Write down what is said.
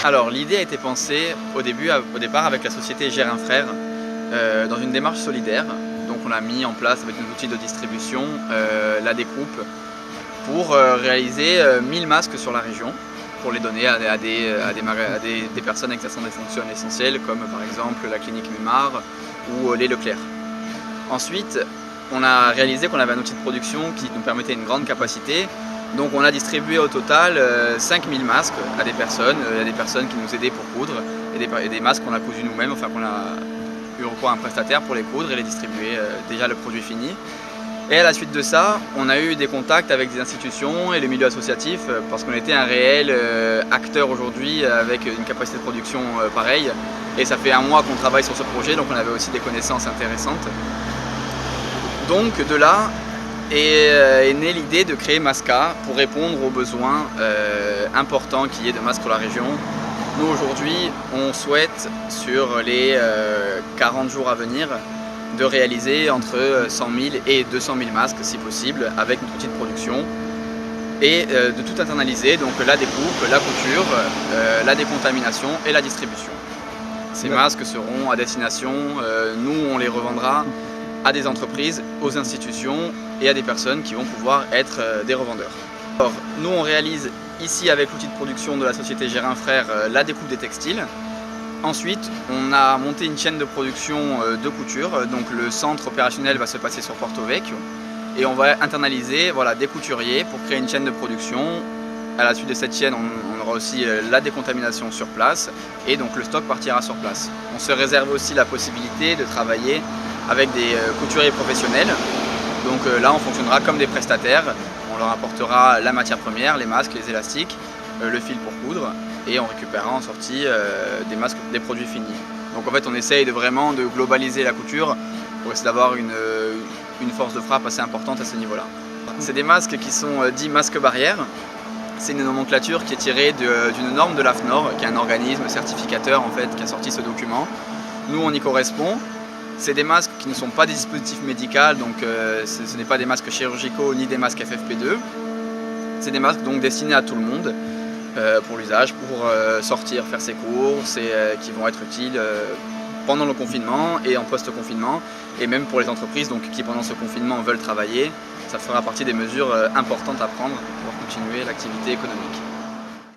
Alors l'idée a été pensée au départ avec la société Gérin Frères dans une démarche solidaire. Donc on a mis en place avec nos outils de distribution la découpe pour réaliser 1000 masques sur la région pour les donner à des personnes exerçant des fonctions essentielles comme par exemple la clinique Mimar ou les Leclerc. Ensuite, on a réalisé qu'on avait un outil de production qui nous permettait une grande capacité. Donc on a distribué au total 5000 masques à des personnes. Il y a des personnes qui nous aidaient pour coudre et des masques qu'on a cousus nous-mêmes, enfin qu'on a eu recours à un prestataire pour les coudre et les distribuer déjà le produit fini. Et à la suite de ça, on a eu des contacts avec des institutions et le milieu associatif parce qu'on était un réel acteur aujourd'hui avec une capacité de production pareille. Et ça fait un mois qu'on travaille sur ce projet, donc on avait aussi des connaissances intéressantes. Donc de là est née l'idée de créer Masca pour répondre aux besoins importants qu'il y ait de masques pour la région. Nous aujourd'hui, on souhaite sur les 40 jours à venir de réaliser entre 100 000 et 200 000 masques si possible avec notre outil de production et de tout internaliser, donc la découpe, la couture, la décontamination et la distribution. Ces masques seront à destination, nous on les revendra à des entreprises, aux institutions et à des personnes qui vont pouvoir être des revendeurs. Alors, nous on réalise ici avec l'outil de production de la société Gérin Frères la découpe des textiles. Ensuite, on a monté une chaîne de production de couture, donc le centre opérationnel va se passer sur Porto Vecchio et on va internaliser des couturiers pour créer une chaîne de production. À la suite de cette chaîne, on aura aussi la décontamination sur place et donc le stock partira sur place. On se réserve aussi la possibilité de travailler avec des couturiers professionnels. Donc là, on fonctionnera comme des prestataires. On leur apportera la matière première, les masques, les élastiques, le fil pour coudre et on récupérera en sortie des masques, des produits finis. Donc en fait, on essaye vraiment de globaliser la couture pour essayer d'avoir une force de frappe assez importante à ce niveau-là. C'est des masques qui sont dits masques barrières. C'est une nomenclature qui est tirée d'une norme de l'AFNOR, qui est un organisme certificateur en fait, qui a sorti ce document. Nous, on y correspond. C'est des masques qui ne sont pas des dispositifs médicaux, donc ce n'est pas des masques chirurgicaux ni des masques FFP2. C'est des masques donc destinés à tout le monde pour l'usage, pour sortir, faire ses courses et qui vont être utiles pendant le confinement et en post-confinement et même pour les entreprises donc, qui pendant ce confinement veulent travailler. Ça fera partie des mesures importantes à prendre pour continuer l'activité économique.